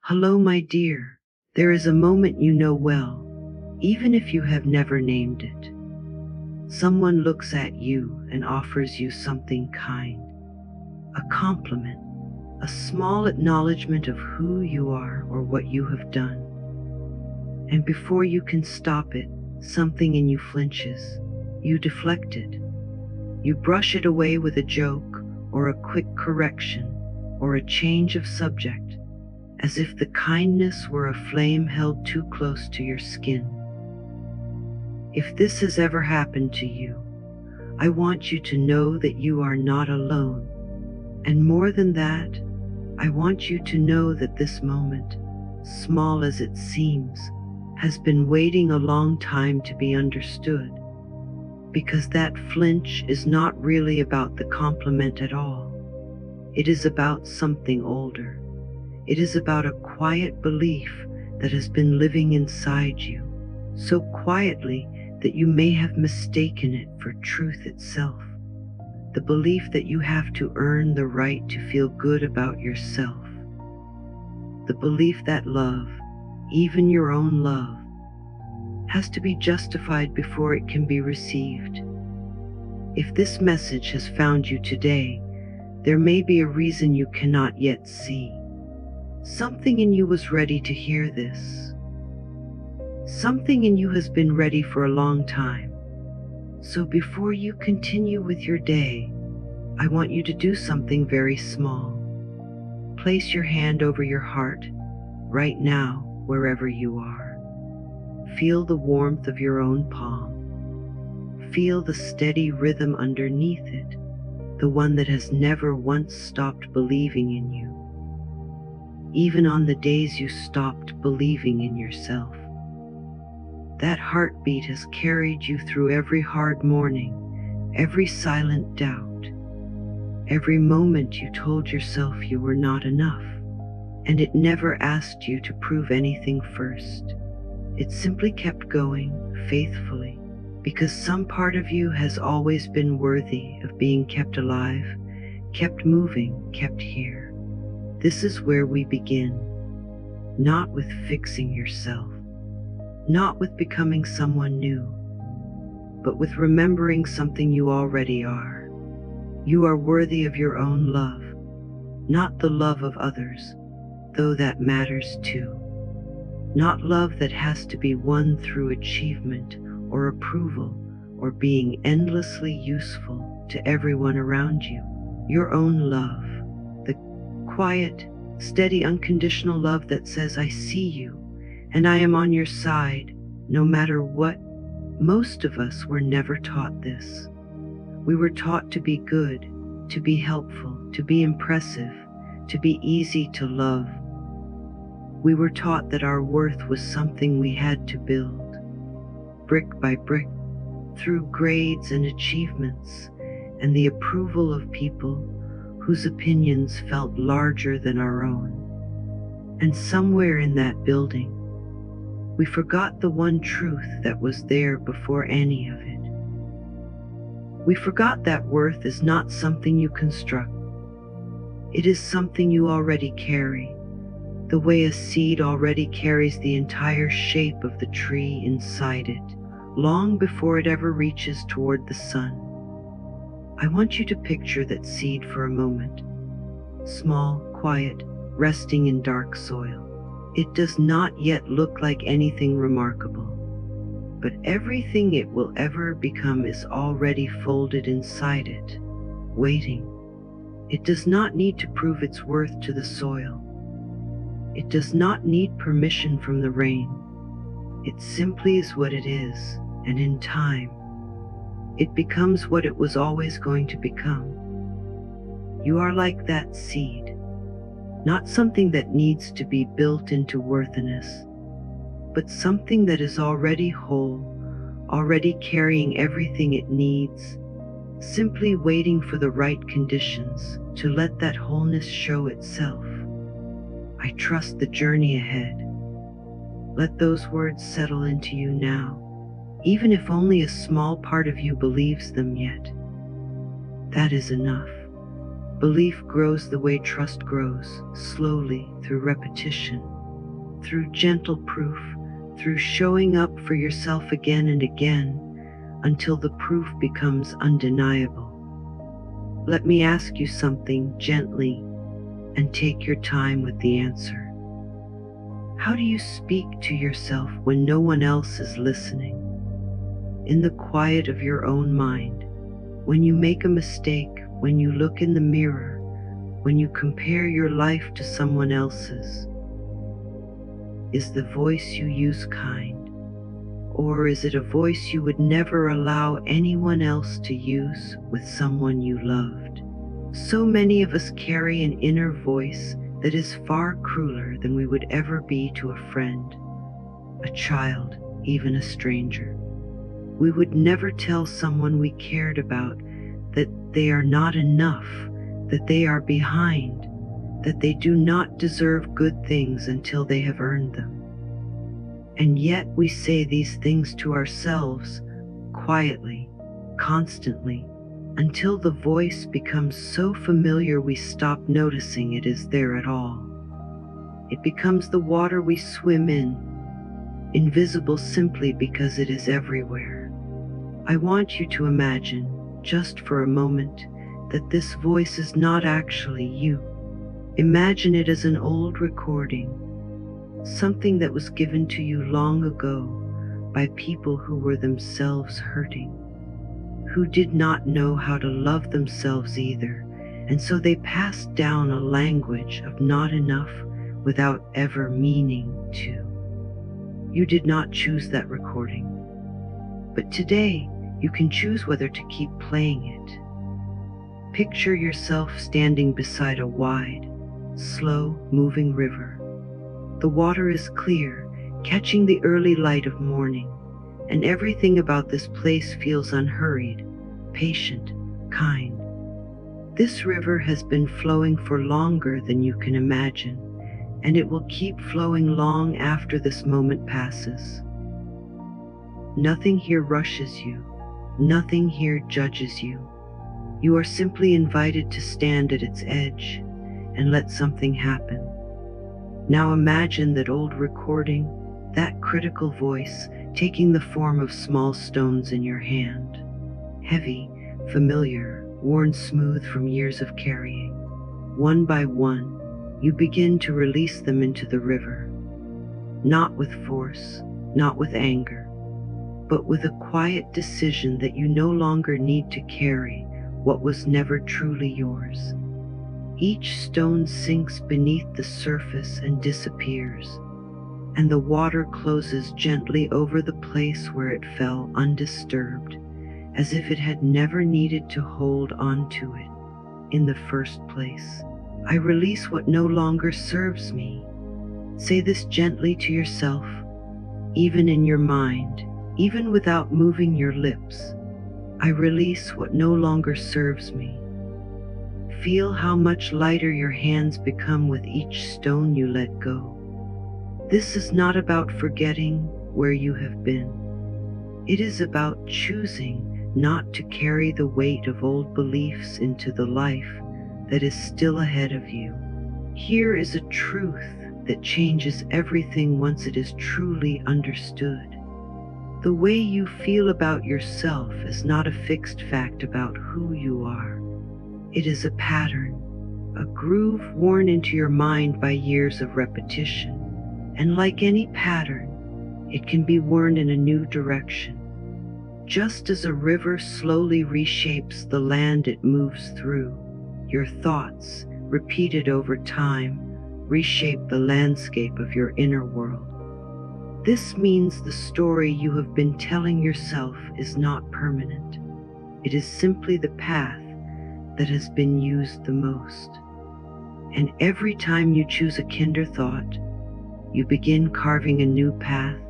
Hello, my dear. There is a moment you know well, even if you have never named it. Someone looks at you and offers you something kind, a compliment, a small acknowledgement of who you are or what you have done. And before you can stop it, something in you flinches. You deflect it. You brush it away with a joke or a quick correction or a change of subject, as if the kindness were a flame held too close to your skin. If this has ever happened to you, I want you to know that you are not alone. And more than that, I want you to know that this moment, small as it seems, has been waiting a long time to be understood. Because that flinch is not really about the compliment at all. It is about something older. It is about a quiet belief that has been living inside you, so quietly that you may have mistaken it for truth itself. The belief that you have to earn the right to feel good about yourself. The belief that love, even your own love, has to be justified before it can be received. If this message has found you today, there may be a reason you cannot yet see. Something in you was ready to hear this. Something in you has been ready for a long time. So before you continue with your day, I want you to do something very small. Place your hand over your heart, right now, wherever you are. Feel the warmth of your own palm. Feel the steady rhythm underneath it, the one that has never once stopped believing in you. Even on the days you stopped believing in yourself. That heartbeat has carried you through every hard morning, every silent doubt, every moment you told yourself you were not enough, and it never asked you to prove anything first. It simply kept going faithfully, because some part of you has always been worthy of being kept alive, kept moving, kept here. This is where we begin, not with fixing yourself, not with becoming someone new, but with remembering something you already are. You are worthy of your own love, not the love of others, though that matters too. Not love that has to be won through achievement or approval or being endlessly useful to everyone around you. Your own love. Quiet, steady, unconditional love that says, I see you, and I am on your side, no matter what. Most of us were never taught this. We were taught to be good, to be helpful, to be impressive, to be easy to love. We were taught that our worth was something we had to build, brick by brick, through grades and achievements, and the approval of people whose opinions felt larger than our own. And somewhere in that building, we forgot the one truth that was there before any of it. We forgot that worth is not something you construct. It is something you already carry, the way a seed already carries the entire shape of the tree inside it, long before it ever reaches toward the sun. I want you to picture that seed for a moment. Small, quiet, resting in dark soil. It does not yet look like anything remarkable, but everything it will ever become is already folded inside it, waiting. It does not need to prove its worth to the soil. It does not need permission from the rain. It simply is what it is, and in time, it becomes what it was always going to become. You are like that seed, not something that needs to be built into worthiness, but something that is already whole, already carrying everything it needs, simply waiting for the right conditions to let that wholeness show itself. I trust the journey ahead. Let those words settle into you now, even if only a small part of you believes them yet. That is enough. Belief grows the way trust grows, slowly, through repetition, through gentle proof, through showing up for yourself again and again, until the proof becomes undeniable. Let me ask you something gently, and take your time with the answer. How do you speak to yourself when no one else is listening? In the quiet of your own mind, when you make a mistake, when you look in the mirror, when you compare your life to someone else's. Is the voice you use kind, or is it a voice you would never allow anyone else to use with someone you loved? So many of us carry an inner voice that is far crueler than we would ever be to a friend, a child, even a stranger. We would never tell someone we cared about that they are not enough, that they are behind, that they do not deserve good things until they have earned them. And yet we say these things to ourselves, quietly, constantly, until the voice becomes so familiar we stop noticing it is there at all. It becomes the water we swim in, invisible simply because it is everywhere. I want you to imagine, just for a moment, that this voice is not actually you. Imagine it as an old recording, something that was given to you long ago by people who were themselves hurting, who did not know how to love themselves either, and so they passed down a language of not enough without ever meaning to. You did not choose that recording, but today you can choose whether to keep playing it. Picture yourself standing beside a wide, slow-moving river. The water is clear, catching the early light of morning, and everything about this place feels unhurried, patient, kind. This river has been flowing for longer than you can imagine, and it will keep flowing long after this moment passes. Nothing here rushes you. Nothing here judges you. You are simply invited to stand at its edge and let something happen. Now imagine that old recording, that critical voice, taking the form of small stones in your hand. Heavy, familiar, worn smooth from years of carrying. One by one, you begin to release them into the river. Not with force, not with anger, but with a quiet decision that you no longer need to carry what was never truly yours. Each stone sinks beneath the surface and disappears, and the water closes gently over the place where it fell undisturbed, as if it had never needed to hold on to it in the first place. I release what no longer serves me. Say this gently to yourself, even in your mind, even without moving your lips. I release what no longer serves me. Feel how much lighter your hands become with each stone you let go. This is not about forgetting where you have been. It is about choosing not to carry the weight of old beliefs into the life that is still ahead of you. Here is a truth that changes everything once it is truly understood. The way you feel about yourself is not a fixed fact about who you are. It is a pattern, a groove worn into your mind by years of repetition. And like any pattern, it can be worn in a new direction. Just as a river slowly reshapes the land it moves through, your thoughts, repeated over time, reshape the landscape of your inner world. This means the story you have been telling yourself is not permanent. It is simply the path that has been used the most. And every time you choose a kinder thought, you begin carving a new path,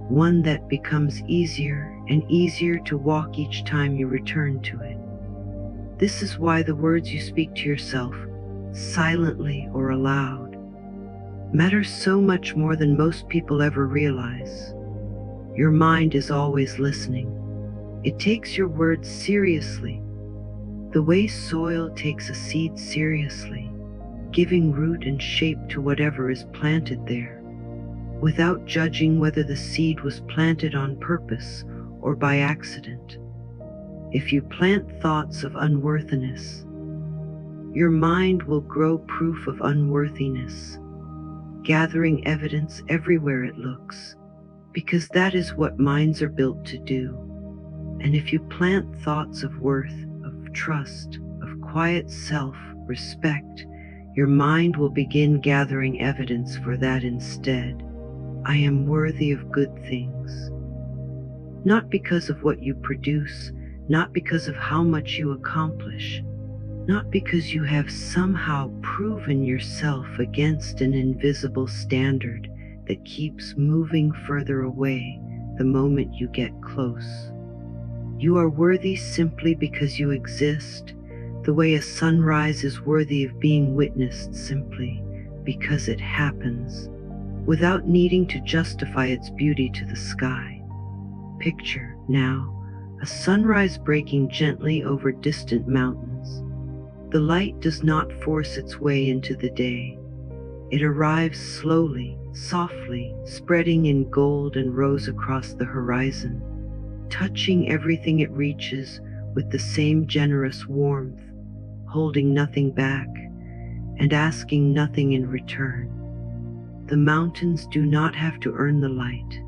one that becomes easier and easier to walk each time you return to it. This is why the words you speak to yourself, silently or aloud, matter so much more than most people ever realize. Your mind is always listening. It takes your words seriously. The way soil takes a seed seriously, giving root and shape to whatever is planted there, without judging whether the seed was planted on purpose or by accident. If you plant thoughts of unworthiness, your mind will grow proof of unworthiness, gathering evidence everywhere it looks, because that is what minds are built to do. And if you plant thoughts of worth, of trust, of quiet self-respect, your mind will begin gathering evidence for that instead. I am worthy of good things. Not because of what you produce, not because of how much you accomplish, not because you have somehow proven yourself against an invisible standard that keeps moving further away the moment you get close. You are worthy simply because you exist, the way a sunrise is worthy of being witnessed simply because it happens, without needing to justify its beauty to the sky. Picture, now, a sunrise breaking gently over distant mountains. The light does not force its way into the day. It arrives slowly, softly, spreading in gold and rose across the horizon, touching everything it reaches with the same generous warmth, holding nothing back, and asking nothing in return. The mountains do not have to earn the light.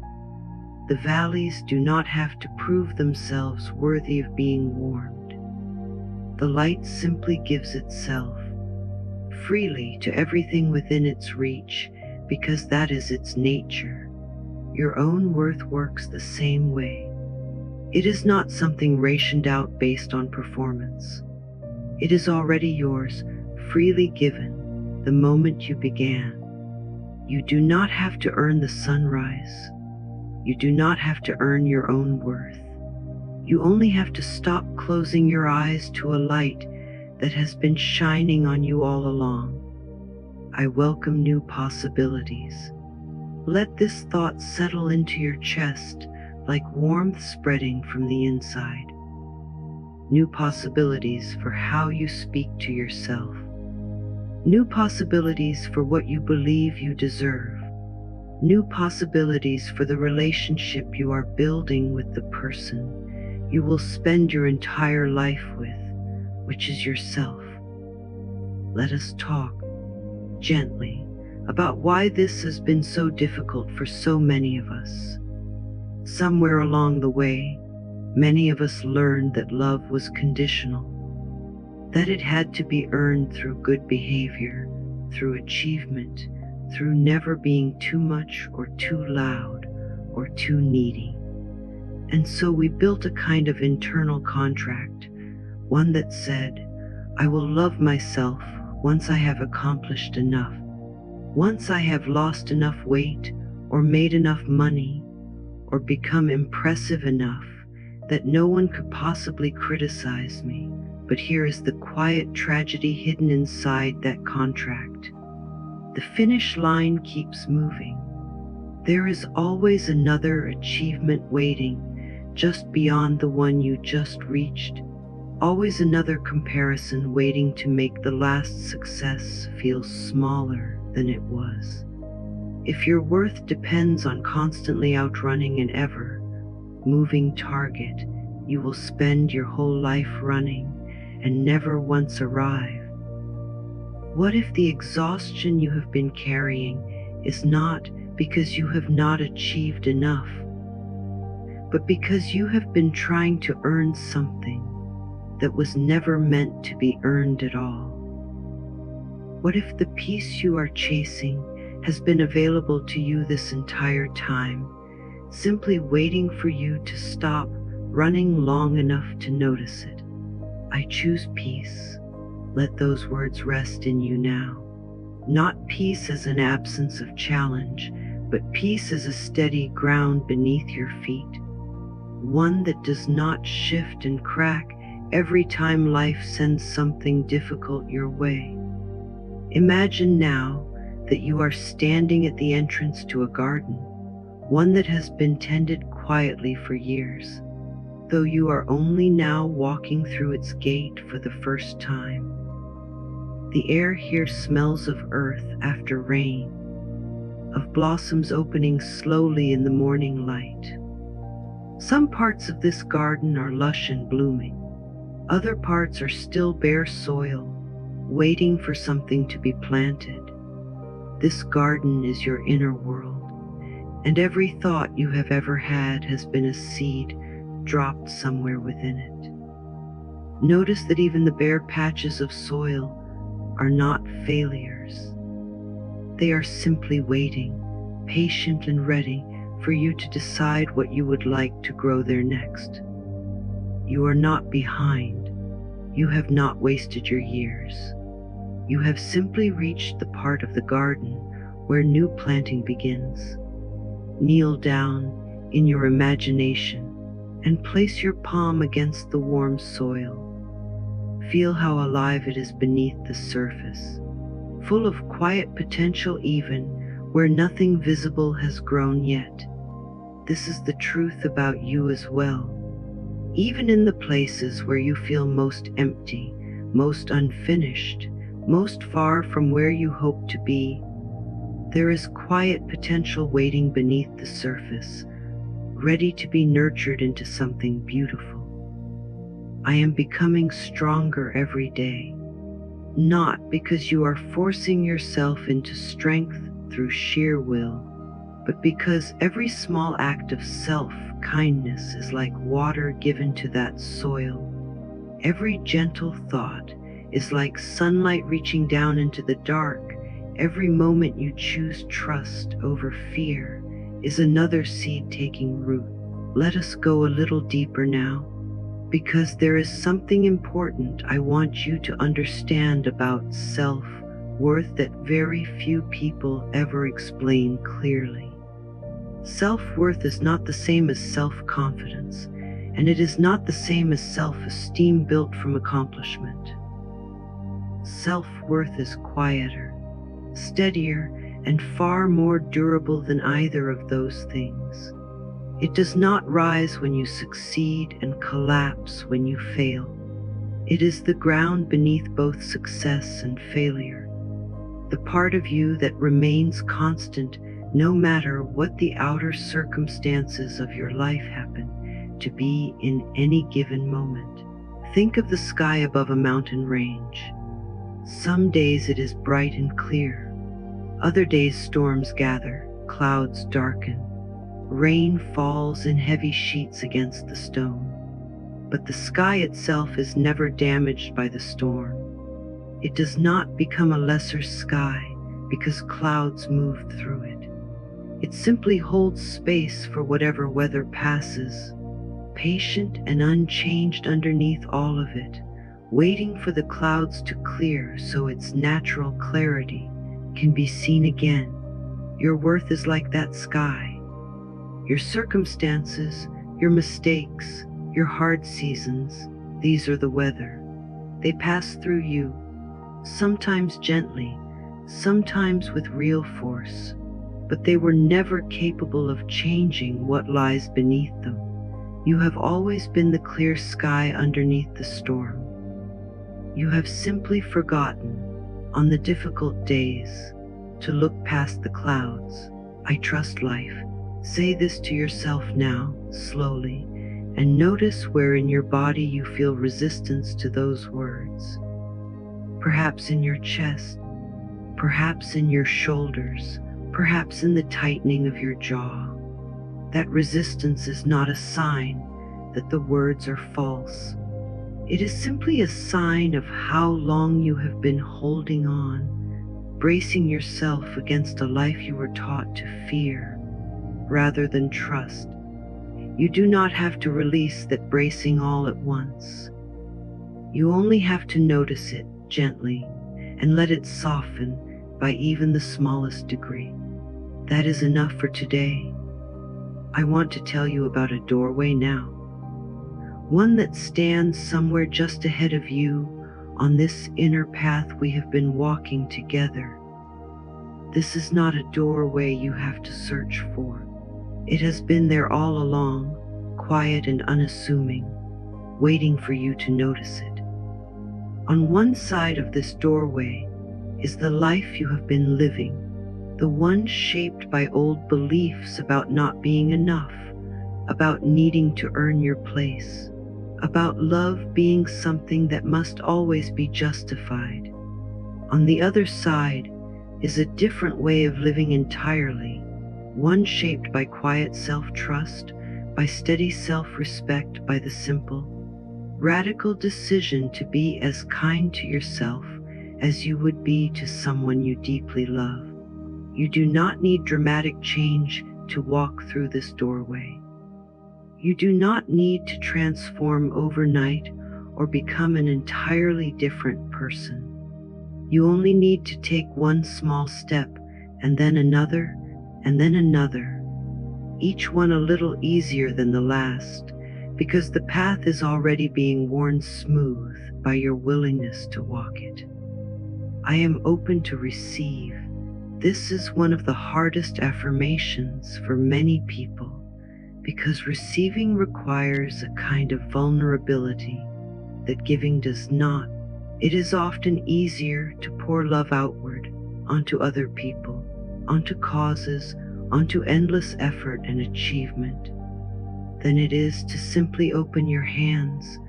The valleys do not have to prove themselves worthy of being warmed. The light simply gives itself, freely to everything within its reach, because that is its nature. Your own worth works the same way. It is not something rationed out based on performance. It is already yours, freely given, the moment you began. You do not have to earn the sunrise. You do not have to earn your own worth. You only have to stop closing your eyes to a light that has been shining on you all along. I welcome new possibilities. Let this thought settle into your chest like warmth spreading from the inside. New possibilities for how you speak to yourself. New possibilities for what you believe you deserve. New possibilities for the relationship you are building with the person you will spend your entire life with, which is yourself. Let us talk gently about why this has been so difficult for so many of us. Somewhere along the way, many of us learned that love was conditional, that it had to be earned through good behavior, through achievement, through never being too much or too loud or too needy. And so we built a kind of internal contract, one that said, I will love myself once I have accomplished enough, once I have lost enough weight or made enough money or become impressive enough that no one could possibly criticize me. But here is the quiet tragedy hidden inside that contract. The finish line keeps moving. There is always another achievement waiting just beyond the one you just reached. Always another comparison waiting to make the last success feel smaller than it was. If your worth depends on constantly outrunning an ever-moving target, you will spend your whole life running and never once arrive. What if the exhaustion you have been carrying is not because you have not achieved enough, but because you have been trying to earn something that was never meant to be earned at all? What if the peace you are chasing has been available to you this entire time, simply waiting for you to stop running long enough to notice it? I choose peace. Let those words rest in you now. Not peace as an absence of challenge, but peace as a steady ground beneath your feet. One that does not shift and crack every time life sends something difficult your way. Imagine now that you are standing at the entrance to a garden, one that has been tended quietly for years. though you are only now walking through its gate for the first time. The air here smells of earth after rain, of blossoms opening slowly in the morning light. Some parts of this garden are lush and blooming. Other parts are still bare soil, waiting for something to be planted. This garden is your inner world, and every thought you have ever had has been a seed dropped somewhere within it. Notice that even the bare patches of soil are not failures. They are simply waiting, patient and ready for you to decide what you would like to grow there next. You are not behind. You have not wasted your years. You have simply reached the part of the garden where new planting begins. Kneel down in your imagination and place your palm against the warm soil. Feel how alive it is beneath the surface, full of quiet potential even where nothing visible has grown yet. This is the truth about you as well. Even in the places where you feel most empty, most unfinished, most far from where you hope to be, there is quiet potential waiting beneath the surface, ready to be nurtured into something beautiful. I am becoming stronger every day, not because you are forcing yourself into strength through sheer will, but because every small act of self-kindness is like water given to that soil. Every gentle thought is like sunlight reaching down into the dark. Every moment you choose trust over fear is another seed taking root. Let us go a little deeper now, because there is something important I want you to understand about self-worth that very few people ever explain clearly. Self-worth is not the same as self-confidence, and it is not the same as self-esteem built from accomplishment. Self-worth is quieter, steadier, and far more durable than either of those things. It does not rise when you succeed and collapse when you fail. It is the ground beneath both success and failure, the part of you that remains constant no matter what the outer circumstances of your life happen to be in any given moment. Think of the sky above a mountain range. Some days it is bright and clear. Other days storms gather, clouds darken, rain falls in heavy sheets against the stone. But the sky itself is never damaged by the storm. It does not become a lesser sky because clouds move through it. It simply holds space for whatever weather passes, patient and unchanged underneath all of it, waiting for the clouds to clear so its natural clarity can be seen again. Your worth is like that sky. Your circumstances, your mistakes, your hard seasons, these are the weather. They pass through you, sometimes gently, sometimes with real force, but they were never capable of changing what lies beneath them. You have always been the clear sky underneath the storm. You have simply forgotten, on the difficult days, to look past the clouds. I trust life. Say this to yourself now, slowly, and notice where in your body you feel resistance to those words. Perhaps in your chest, perhaps in your shoulders, perhaps in the tightening of your jaw. That resistance is not a sign that the words are false. It is simply a sign of how long you have been holding on, bracing yourself against a life you were taught to fear rather than trust. You do not have to release that bracing all at once. You only have to notice it gently and let it soften by even the smallest degree. That is enough for today. I want to tell you about a doorway now. One that stands somewhere just ahead of you on this inner path we have been walking together. This is not a doorway you have to search for. It has been there all along, quiet and unassuming, waiting for you to notice it. On one side of this doorway is the life you have been living, the one shaped by old beliefs about not being enough, about needing to earn your place, about love being something that must always be justified. On the other side is a different way of living entirely, one shaped by quiet self-trust, by steady self-respect, by the simple, radical decision to be as kind to yourself as you would be to someone you deeply love. You do not need dramatic change to walk through this doorway. You do not need to transform overnight or become an entirely different person. You only need to take one small step, and then another, and then another, each one a little easier than the last, because the path is already being worn smooth by your willingness to walk it. I am open to receive. This is one of the hardest affirmations for many people, because receiving requires a kind of vulnerability that giving does not. It is often easier to pour love outward onto other people, onto causes, onto endless effort and achievement, than it is to simply open your hands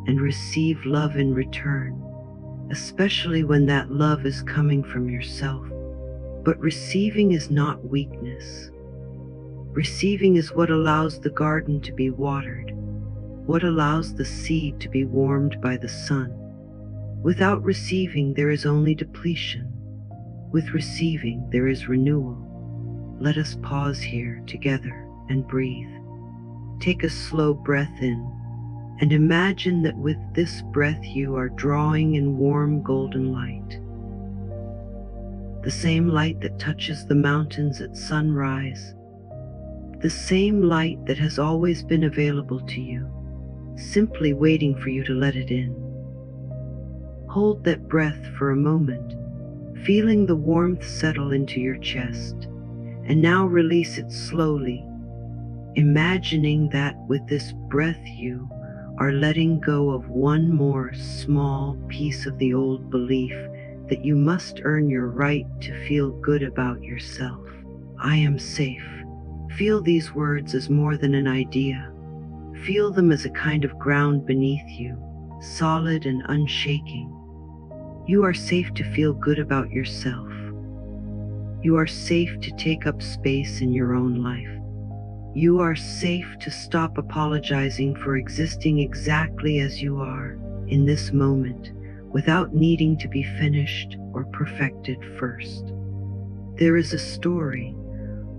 and receive love in return, especially when that love is coming from yourself. But receiving is not weakness. Receiving is what allows the garden to be watered, what allows the seed to be warmed by the sun. Without receiving, there is only depletion. With receiving, there is renewal. Let us pause here together and breathe. Take a slow breath in, and imagine that with this breath you are drawing in warm golden light. The same light that touches the mountains at sunrise, the same light that has always been available to you, simply waiting for you to let it in. Hold that breath for a moment, feeling the warmth settle into your chest, and now release it slowly, imagining that with this breath you are letting go of one more small piece of the old belief that you must earn your right to feel good about yourself. I am safe. Feel these words as more than an idea. Feel them as a kind of ground beneath you, solid and unshaking. You are safe to feel good about yourself. You are safe to take up space in your own life. You are safe to stop apologizing for existing exactly as you are in this moment, without needing to be finished or perfected first. There is a story,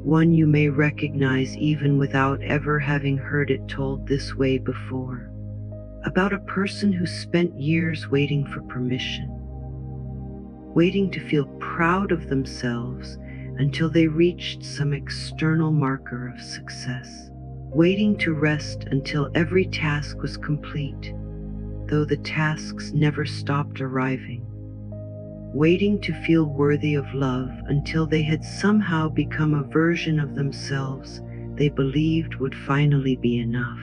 one you may recognize even without ever having heard it told this way before, about a person who spent years waiting for permission, waiting to feel proud of themselves until they reached some external marker of success, waiting to rest until every task was complete, though the tasks never stopped arriving, waiting to feel worthy of love until they had somehow become a version of themselves they believed would finally be enough.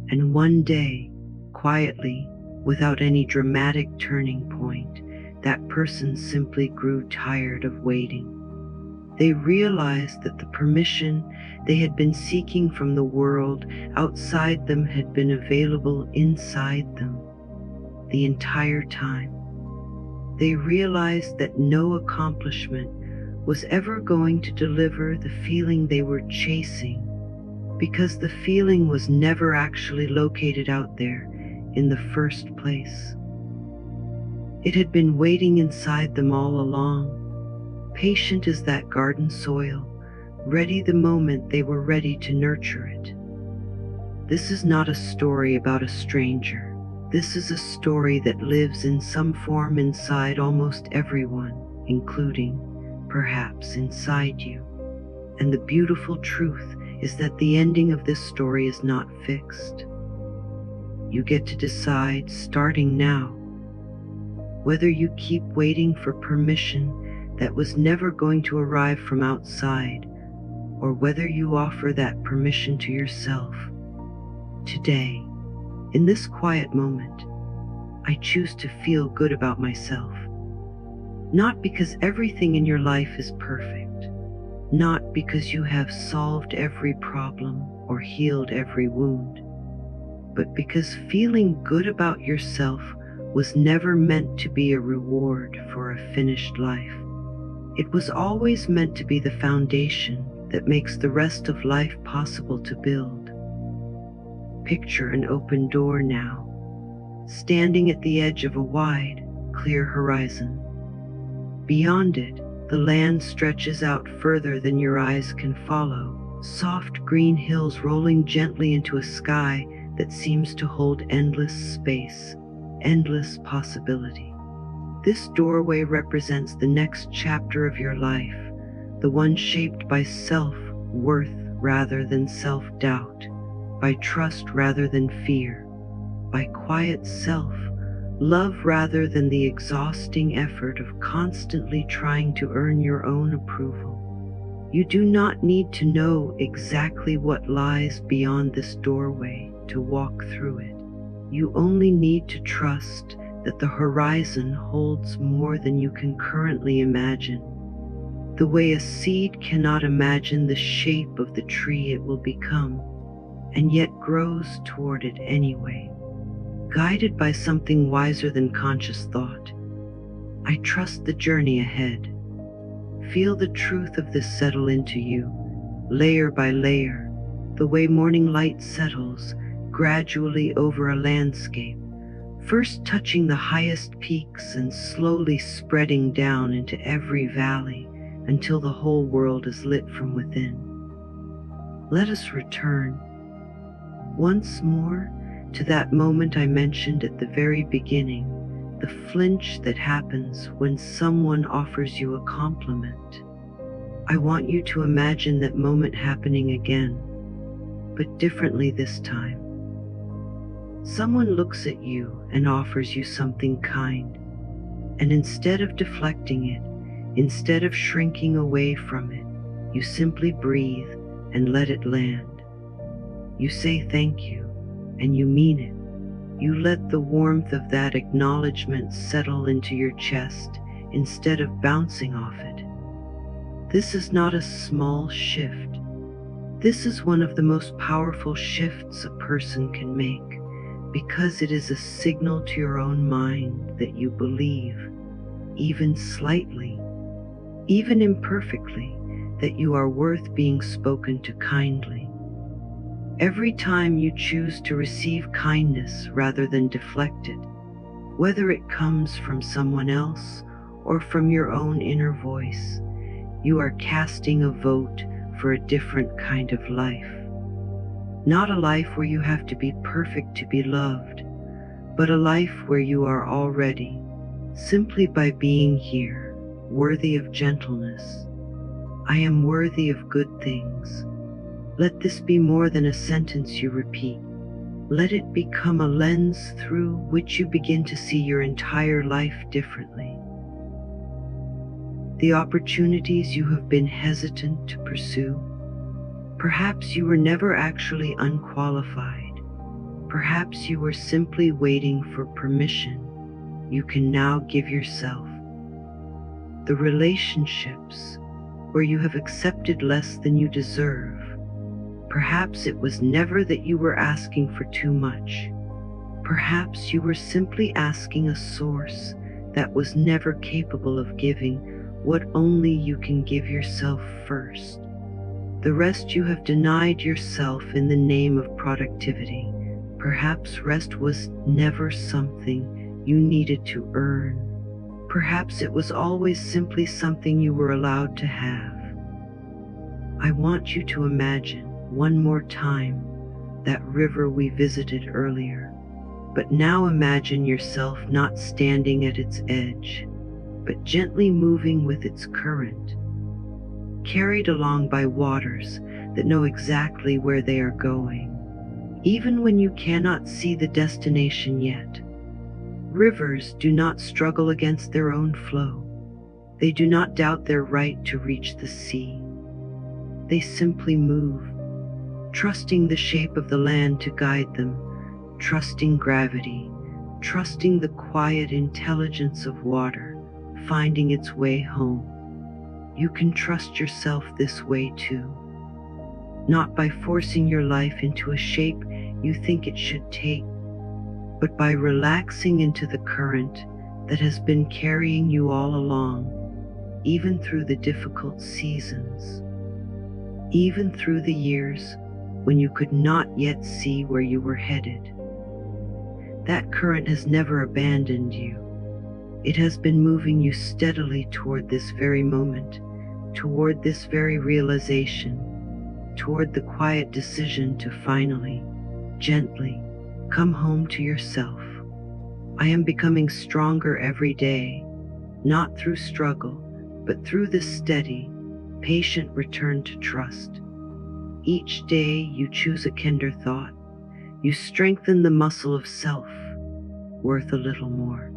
And one day, quietly, without any dramatic turning point, that person simply grew tired of waiting. They realized that the permission they had been seeking from the world outside them had been available inside them the entire time. They realized that no accomplishment was ever going to deliver the feeling they were chasing, because the feeling was never actually located out there in the first place. It had been waiting inside them all along, patient as that garden soil, ready the moment they were ready to nurture it. This is not a story about a stranger. This is a story that lives in some form inside almost everyone, including, perhaps, inside you. And the beautiful truth is that the ending of this story is not fixed. You get to decide, starting now, whether you keep waiting for permission that was never going to arrive from outside, or whether you offer that permission to yourself Today, in this quiet moment, I choose to feel good about myself. Not because everything in your life is perfect, not because you have solved every problem or healed every wound, but because feeling good about yourself was never meant to be a reward for a finished life. It was always meant to be the foundation that makes the rest of life possible to build. Picture an open door now, standing at the edge of a wide, clear horizon. Beyond it, the land stretches out further than your eyes can follow, soft green hills rolling gently into a sky that seems to hold endless space, endless possibility. This doorway represents the next chapter of your life, the one shaped by self-worth rather than self-doubt, by trust rather than fear, by quiet self-love rather than the exhausting effort of constantly trying to earn your own approval. You do not need to know exactly what lies beyond this doorway to walk through it. You only need to trust that the horizon holds more than you can currently imagine. The way a seed cannot imagine the shape of the tree it will become, and yet grows toward it anyway, guided by something wiser than conscious thought. I trust the journey ahead. Feel the truth of this settle into you, layer by layer, the way morning light settles gradually over a landscape, first touching the highest peaks and slowly spreading down into every valley until the whole world is lit from within. Let us return once more to that moment I mentioned at the very beginning, the flinch that happens when someone offers you a compliment. I want you to imagine that moment happening again, but differently this time. Someone looks at you and offers you something kind, and instead of deflecting it, instead of shrinking away from it, you simply breathe and let it land. You say thank you, and you mean it. You let the warmth of that acknowledgement settle into your chest instead of bouncing off it. This is not a small shift. This is one of the most powerful shifts a person can make, because it is a signal to your own mind that you believe, even slightly, even imperfectly, that you are worth being spoken to kindly. Every time you choose to receive kindness rather than deflect it, whether it comes from someone else or from your own inner voice, you are casting a vote for a different kind of life. Not a life where you have to be perfect to be loved, but a life where you are already, simply by being here, worthy of gentleness. I am worthy of good things. Let this be more than a sentence you repeat. Let it become a lens through which you begin to see your entire life differently. The opportunities you have been hesitant to pursue, perhaps you were never actually unqualified. Perhaps you were simply waiting for permission you can now give yourself. The relationships where you have accepted less than you deserve, perhaps it was never that you were asking for too much. Perhaps you were simply asking a source that was never capable of giving what only you can give yourself first. The rest you have denied yourself in the name of productivity. Perhaps rest was never something you needed to earn. Perhaps it was always simply something you were allowed to have. I want you to imagine one more time that river we visited earlier, but now imagine yourself not standing at its edge, but gently moving with its current, carried along by waters that know exactly where they are going, even when you cannot see the destination yet. Rivers do not struggle against their own flow. They do not doubt their right to reach the sea. They simply move. trusting the shape of the land to guide them, trusting gravity, trusting the quiet intelligence of water, finding its way home. You can trust yourself this way too, not by forcing your life into a shape you think it should take, but by relaxing into the current that has been carrying you all along, even through the difficult seasons, even through the years when you could not yet see where you were headed. That current has never abandoned you. It has been moving you steadily toward this very moment, toward this very realization, toward the quiet decision to finally, gently, come home to yourself. I am becoming stronger every day, not through struggle, but through this steady, patient return to trust. Each day you choose a kinder thought. You strengthen the muscle of self, worth a little more.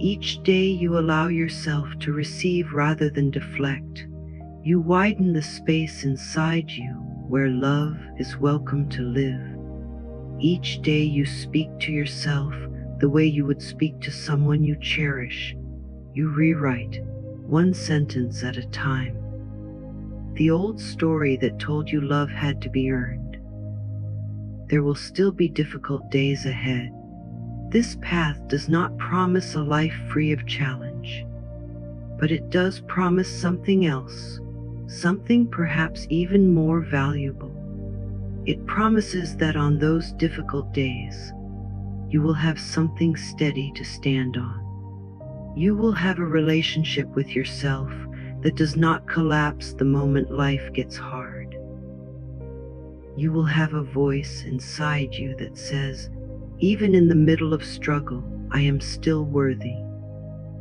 Each day you allow yourself to receive rather than deflect. You widen the space inside you where love is welcome to live. Each day you speak to yourself the way you would speak to someone you cherish. You rewrite, one sentence at a time, the old story that told you love had to be earned. There will still be difficult days ahead. This path does not promise a life free of challenge, but it does promise something else, something perhaps even more valuable. It promises that on those difficult days, you will have something steady to stand on. You will have a relationship with yourself that does not collapse the moment life gets hard. You will have a voice inside you that says, even in the middle of struggle, I am still worthy.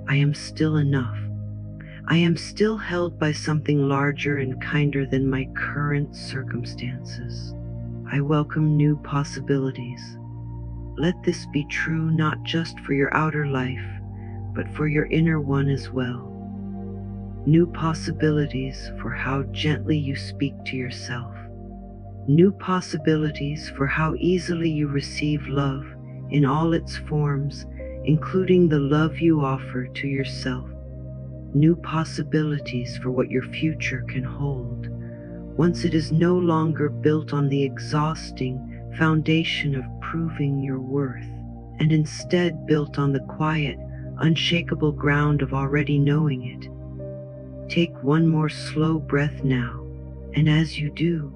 I am still enough. I am still held by something larger and kinder than my current circumstances. I welcome new possibilities. Let this be true not just for your outer life, but for your inner one as well. New possibilities for how gently you speak to yourself. New possibilities for how easily you receive love in all its forms, including the love you offer to yourself. New possibilities for what your future can hold, once it is no longer built on the exhausting foundation of proving your worth, and instead built on the quiet, unshakable ground of already knowing it. Take one more slow breath now, and as you do,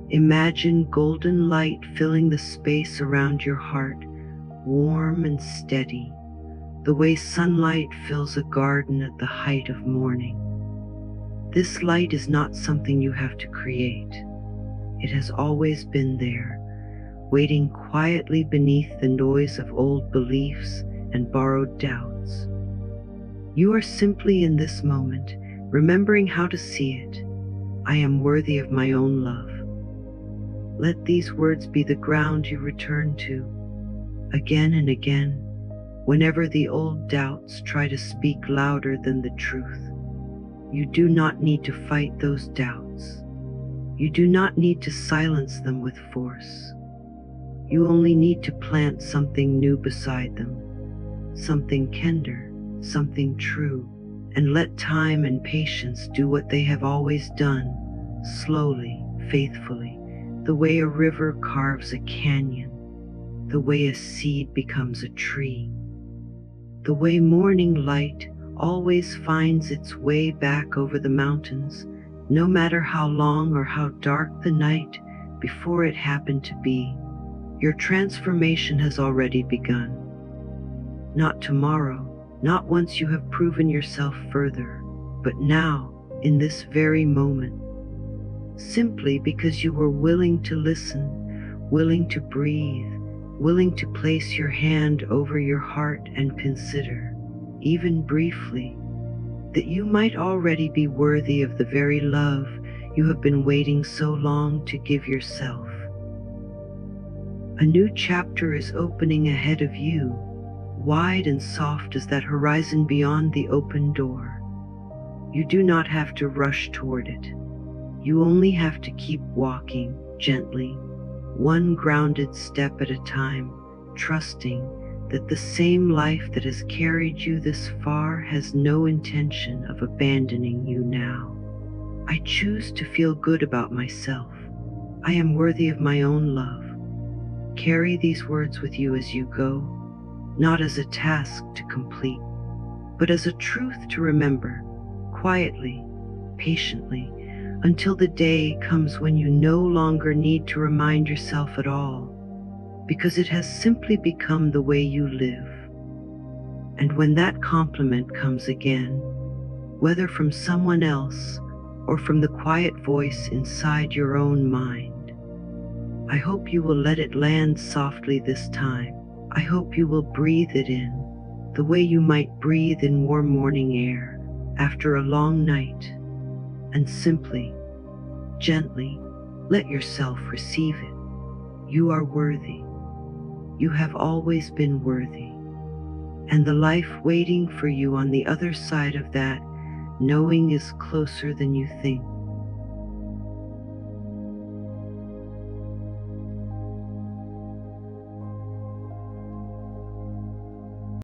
imagine golden light filling the space around your heart, warm and steady, the way sunlight fills a garden at the height of morning. This light is not something you have to create. It has always been there, waiting quietly beneath the noise of old beliefs and borrowed doubts. You are simply in this moment, remembering how to see it. I am worthy of my own love. Let these words be the ground you return to, again and again, whenever the old doubts try to speak louder than the truth. You do not need to fight those doubts. You do not need to silence them with force. You only need to plant something new beside them, something kinder, something true, and let time and patience do what they have always done, slowly, faithfully, the way a river carves a canyon, the way a seed becomes a tree, the way morning light always finds its way back over the mountains, no matter how long or how dark the night before it happened to be. Your transformation has already begun. Not tomorrow, not once you have proven yourself further, but now, in this very moment, simply because you were willing to listen, willing to breathe, willing to place your hand over your heart and consider, even briefly, that you might already be worthy of the very love you have been waiting so long to give yourself. A new chapter is opening ahead of you, wide and soft as that horizon beyond the open door. You do not have to rush toward it. You only have to keep walking, gently, one grounded step at a time, trusting that the same life that has carried you this far has no intention of abandoning you now. I choose to feel good about myself. I am worthy of my own love. Carry these words with you as you go, not as a task to complete, but as a truth to remember, quietly, patiently, until the day comes when you no longer need to remind yourself at all, because it has simply become the way you live. And when that compliment comes again, whether from someone else or from the quiet voice inside your own mind, I hope you will let it land softly this time. I hope you will breathe it in, the way you might breathe in warm morning air after a long night, and simply, gently, let yourself receive it. You are worthy. You have always been worthy. And the life waiting for you on the other side of that knowing is closer than you think.